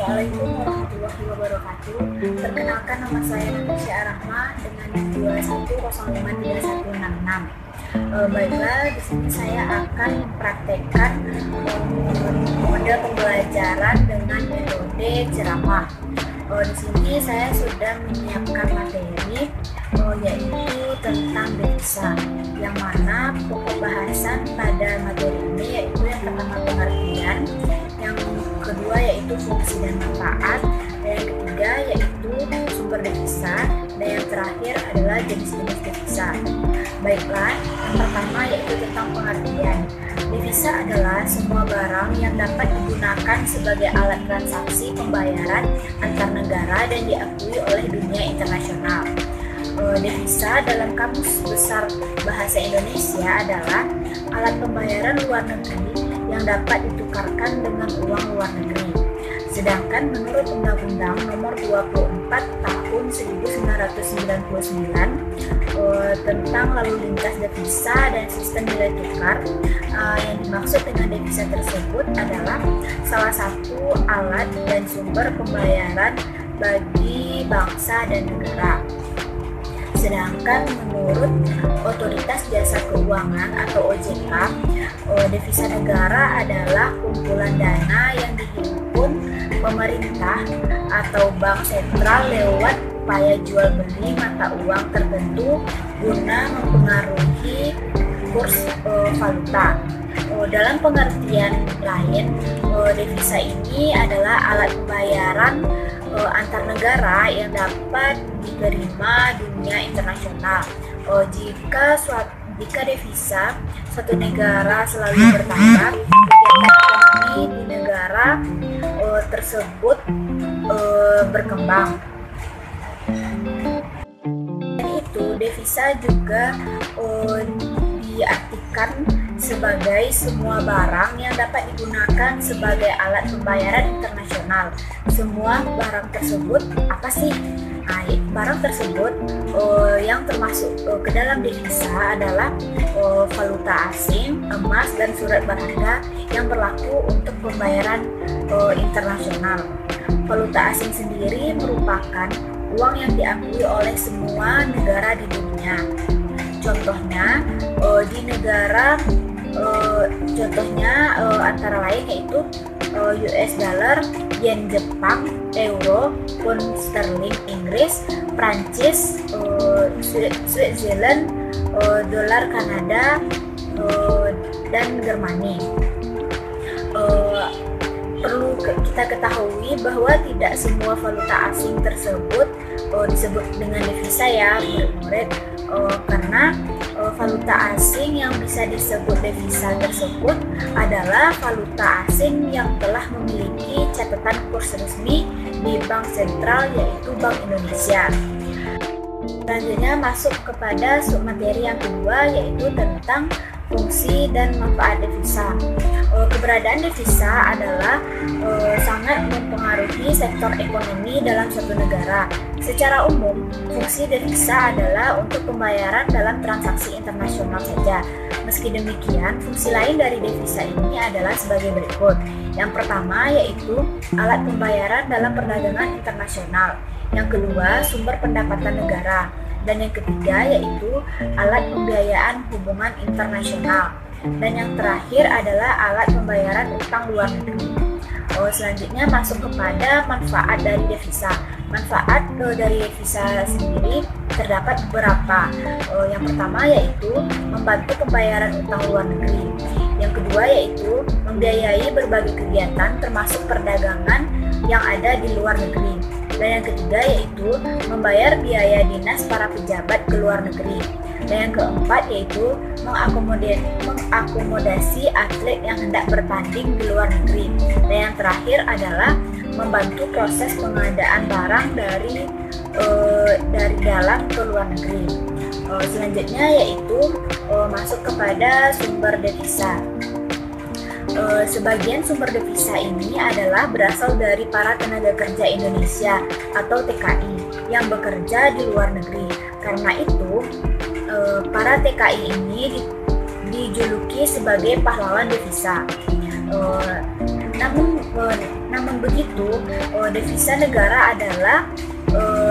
Assalamualaikum warahmatullahi wabarakatuh. Perkenalkan, nama saya Natasha Rahma dengan 21053166. Baiklah, di sini saya akan mempraktekkan mode pembelajaran dengan metode ceramah. Di sini saya sudah menyiapkan materi yaitu tentang devisa, yang mana pokok bahasan pada materi ini yaitu yang pertama pengertian, yang kedua yaitu fungsi dan manfaat, dan yang ketiga yaitu sumber devisa, dan yang terakhir adalah jenis-jenis devisa. Baiklah, yang pertama yaitu tentang pengertian. Devisa adalah semua barang yang dapat digunakan sebagai alat transaksi pembayaran antar negara dan diakui oleh dunia internasional. Devisa dalam Kamus Besar Bahasa Indonesia adalah alat pembayaran luar negeri yang dapat ditukarkan dengan uang luar negeri. Sedangkan menurut Undang-Undang Nomor 24 Tahun 1999 tentang lalu lintas devisa dan sistem nilai tukar, yang dimaksud dengan devisa tersebut adalah salah satu alat dan sumber pembayaran bagi bangsa dan negara. Sedangkan menurut Otoritas Jasa Keuangan atau OJK, devisa negara adalah kumpulan dana yang dihimpun pemerintah atau bank sentral lewat upaya jual beli mata uang tertentu guna mempengaruhi kurs valuta. Dalam pengertian lain, devisa ini adalah alat pembayaran antar negara yang dapat diterima dunia internasional. Jika devisa suatu negara selalu bertambah, kegiatan ekonomi di negara tersebut berkembang. Dan itu devisa juga diartikan sebagai semua barang yang dapat digunakan sebagai alat pembayaran internasional. Semua barang tersebut apa sih? Barang tersebut yang termasuk ke dalam devisa adalah valuta asing, emas, dan surat berharga yang berlaku untuk pembayaran internasional. Valuta asing sendiri merupakan uang yang diakui oleh semua negara di dunia. Contohnya di negara antara lain yaitu US dollar, yen Jepang, euro, pound sterling Inggris, Prancis, Switzerland, dolar Kanada, dan Germani. Perlu kita ketahui bahwa tidak semua valuta asing tersebut disebut dengan devisa ya murid-murid, karena valuta asing yang bisa disebut devisa tersebut adalah valuta asing yang telah memiliki catatan kurs resmi di Bank Sentral yaitu Bank Indonesia. Selanjutnya masuk kepada submateri yang kedua yaitu tentang fungsi dan manfaat devisa. Keberadaan devisa adalah sangat mempengaruhi sektor ekonomi dalam suatu negara. Secara umum, fungsi devisa adalah untuk pembayaran dalam transaksi internasional saja. Meski demikian, fungsi lain dari devisa ini adalah sebagai berikut. Yang pertama yaitu alat pembayaran dalam perdagangan internasional. Yang kedua, sumber pendapatan negara. Dan yang ketiga yaitu alat pembiayaan hubungan internasional. Dan yang terakhir adalah alat pembayaran utang luar negeri. Selanjutnya masuk kepada manfaat dari devisa. Manfaat dari devisa sendiri terdapat beberapa. Yang pertama yaitu membantu pembayaran utang luar negeri. Yang kedua yaitu membiayai berbagai kegiatan termasuk perdagangan yang ada di luar negeri. Dan yang ketiga yaitu membayar biaya dinas para pejabat ke luar negeri. Dan yang keempat yaitu mengakomodasi atlet yang hendak bertanding di luar negeri. Dan yang terakhir adalah membantu proses pengadaan barang dari dalam ke luar negeri. Selanjutnya yaitu masuk kepada sumber devisa. Sebagian sumber devisa ini adalah berasal dari para tenaga kerja Indonesia atau TKI yang bekerja di luar negeri. Karena itu, para TKI ini dijuluki sebagai pahlawan devisa. Namun begitu, devisa negara adalah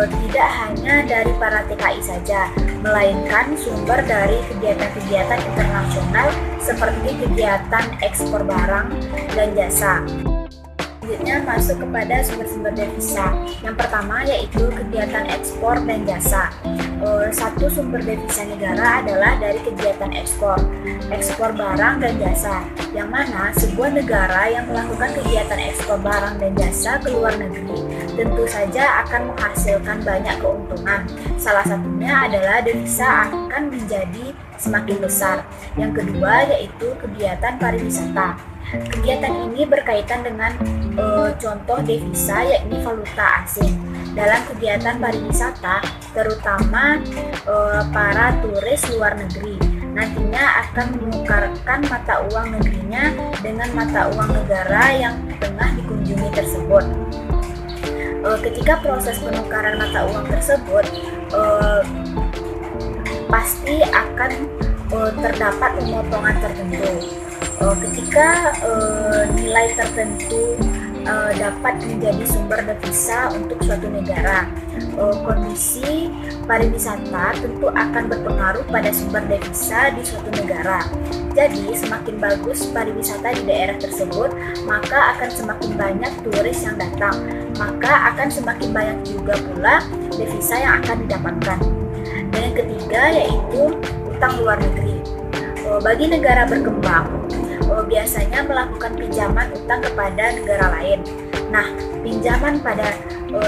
tidak hanya dari para TKI saja, melainkan sumber dari kegiatan-kegiatan internasional seperti kegiatan ekspor barang dan jasa. Selanjutnya masuk kepada sumber-sumber devisa. Yang pertama yaitu kegiatan ekspor dan jasa. Satu sumber devisa negara adalah dari kegiatan ekspor barang dan jasa, yang mana sebuah negara yang melakukan kegiatan ekspor barang dan jasa ke luar negeri tentu saja akan menghasilkan banyak keuntungan. Salah satunya adalah devisa akan menjadi semakin besar. Yang kedua yaitu kegiatan pariwisata. Kegiatan ini berkaitan dengan contoh devisa, yakni valuta asing. Dalam kegiatan pariwisata, terutama para turis luar negeri nantinya akan menukarkan mata uang negerinya dengan mata uang negara yang tengah dikunjungi tersebut. Ketika proses penukaran mata uang tersebut pasti akan terdapat pemotongan tertentu. Ketika nilai tertentu dapat menjadi sumber devisa untuk suatu negara, kondisi pariwisata tentu akan berpengaruh pada sumber devisa di suatu negara. Jadi semakin bagus pariwisata di daerah tersebut, maka akan semakin banyak turis yang datang, maka akan semakin banyak juga pula devisa yang akan didapatkan. Dan yang ketiga yaitu utang luar negeri. Bagi negara berkembang, biasanya melakukan pinjaman utang kepada negara lain. Nah, pinjaman pada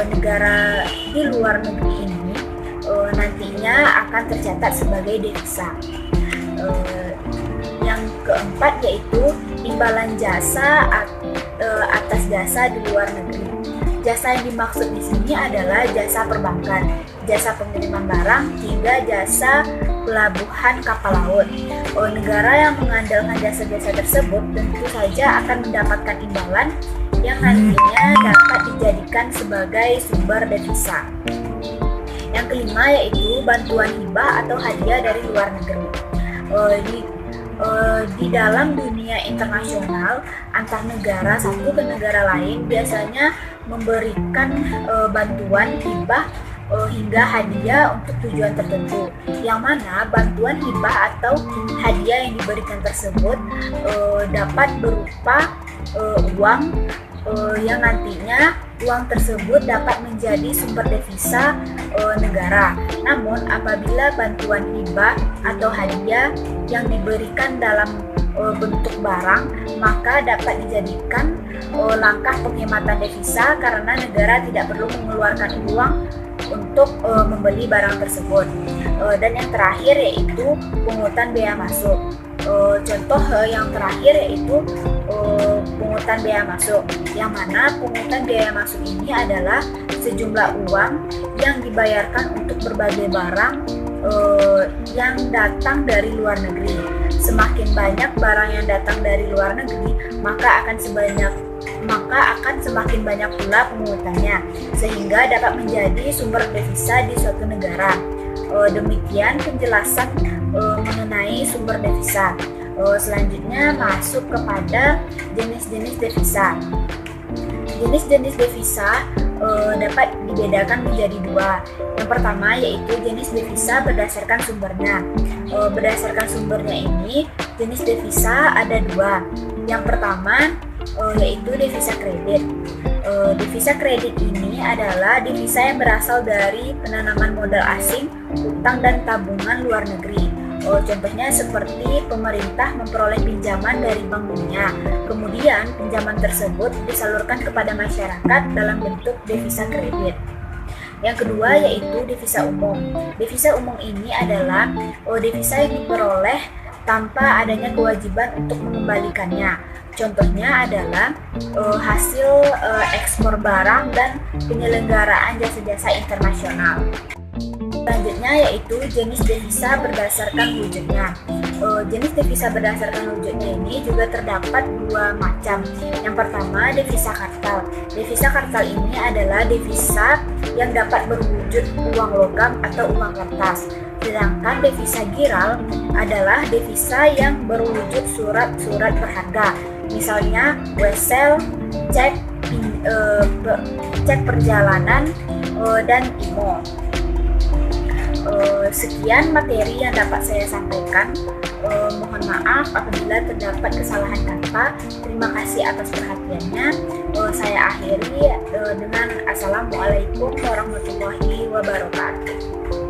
negara di luar negeri ini nantinya akan tercatat sebagai devisa. Yang keempat yaitu imbalan jasa atas jasa di luar negeri. Jasa yang dimaksud di sini adalah jasa perbankan, jasa pengiriman barang, hingga jasa pelabuhan kapal laut. Negara yang mengandalkan jasa-jasa tersebut tentu saja akan mendapatkan imbalan yang nantinya dapat dijadikan sebagai sumber devisa. Yang kelima yaitu bantuan hibah atau hadiah dari luar negeri. Di dalam dunia internasional, antar negara satu ke negara lain biasanya memberikan bantuan hibah hingga hadiah untuk tujuan tertentu, yang mana bantuan hibah atau hadiah yang diberikan tersebut dapat berupa uang, yang nantinya uang tersebut dapat menjadi sumber devisa negara. Namun apabila bantuan hibah atau hadiah yang diberikan dalam bentuk barang, maka dapat dijadikan langkah penghematan devisa karena negara tidak perlu mengeluarkan uang untuk membeli barang tersebut. Dan yang terakhir yaitu pungutan biaya masuk. Contoh yang terakhir yaitu pungutan biaya masuk, yang mana pungutan biaya masuk ini adalah sejumlah uang yang dibayarkan untuk berbagai barang yang datang dari luar negeri. Semakin banyak barang yang datang dari luar negeri, maka akan semakin banyak pula pungutannya, sehingga dapat menjadi sumber devisa di suatu negara. Demikian penjelasan mengenai sumber devisa. Selanjutnya masuk kepada jenis-jenis devisa. Jenis-jenis devisa dapat dibedakan menjadi dua. Yang pertama yaitu jenis devisa berdasarkan sumbernya. Berdasarkan sumbernya ini, jenis devisa ada dua. Yang pertama yaitu devisa kredit. Devisa kredit ini adalah devisa yang berasal dari penanaman modal asing, utang dan tabungan luar negeri. Contohnya seperti pemerintah memperoleh pinjaman dari Bank Dunia, kemudian pinjaman tersebut disalurkan kepada masyarakat dalam bentuk devisa kredit. Yang kedua yaitu devisa umum. Devisa umum ini adalah devisa yang diperoleh tanpa adanya kewajiban untuk mengembalikannya. Contohnya adalah hasil ekspor barang dan penyelenggaraan jasa-jasa internasional. Selanjutnya yaitu jenis devisa berdasarkan wujudnya. Jenis devisa berdasarkan wujudnya ini juga terdapat dua macam. Yang pertama devisa kartal. Devisa kartal ini adalah devisa yang dapat berwujud uang logam atau uang kertas. Sedangkan devisa giral adalah devisa yang berwujud surat-surat berharga. misalnya Wesel, cek perjalanan, dan IMO. Sekian materi yang dapat saya sampaikan. Mohon maaf apabila terdapat kesalahan kata. Terima kasih atas perhatiannya. Saya akhiri dengan Assalamualaikum warahmatullahi wabarakatuh.